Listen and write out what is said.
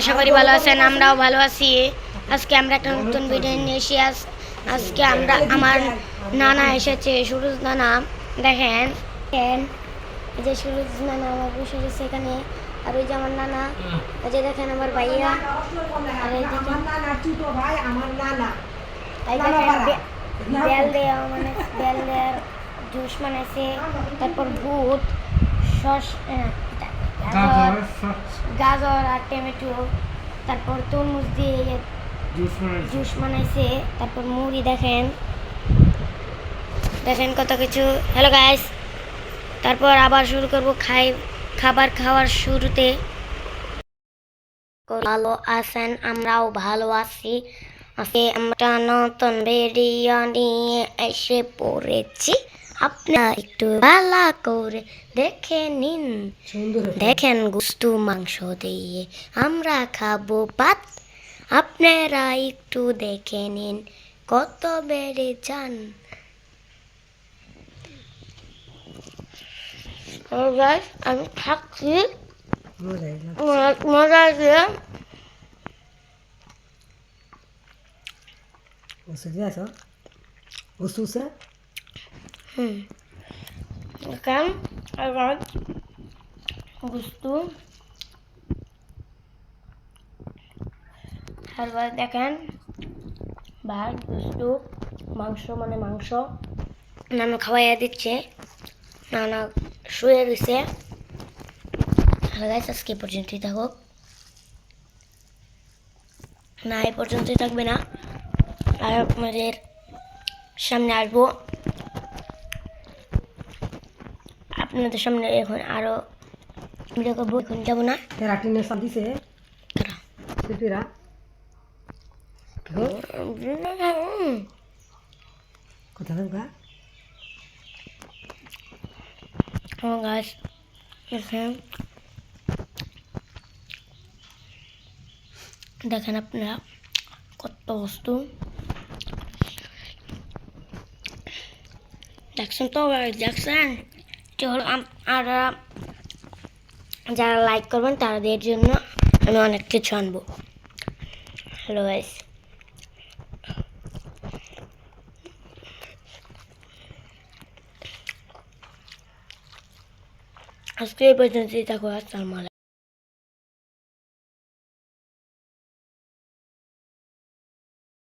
আশা করি ভালো আছেন, আমরাও ভালো আছি। আজকে আমরা একটা নতুন ভিডিও নিয়ে এসেছি। আজকে আমার নানা এসেছে, সুরজ নানা। দেখেন এই যে সুরজ নানা আমার বসে রয়েছে এখানে, আর ওই যে আমার নানা, ওই যে দেখেন আমার ভাইয়া, আর এই দেখেন বেল দেওয়া মানে বেল দেওয়ার জুস বানাইছে, তারপর বুট, গাজর আর টমেটো, তারপর তরমুজ দিয়ে জুস বানাইছে, তারপর মুড়ি দেখেন দেখেন কত কিছু। হ্যালো গাইস, তারপর আবার শুরু করবো খাবার খাওয়ার শুরুতে। ভালো আছেন, আমরাও ভালো আছি। আজকে আমরা নতুন ভিডিও নিয়ে এসে পড়েছি, আপনারা একটু ভালো করে দেখে নিন। দেখেন গুস্তু মাংস দিয়ে আমরা খাবো ভাত, আপনারা একটু দেখে নিন কত বেড়ে যান। আমি থাকছি, মজা আছে। Kan akan gusto হারবার দেখেন ভাত গুস্তু মাংস মানে মাংস নানা খাওয়াইয়া দিচ্ছে, নানা শুয়ে রয়েছে। আজকে পর্যন্তই থাকুক, না এই পর্যন্তই থাকবে না, আর আপনাদের সামনে আসবো, আপনাদের সামনে এখন আরো ভিডিও করবো। এখন যাবো না, দেখেন আপনারা কত বস্তু দেখছেন তো, দেখছেন। আর যারা লাইক করবেন তাদের জন্য আমি অনেক কিছু আনবো। হ্যালো গাইস, আজকে এই পর্যন্তই থাকো। আসসালামু আলাইকুম।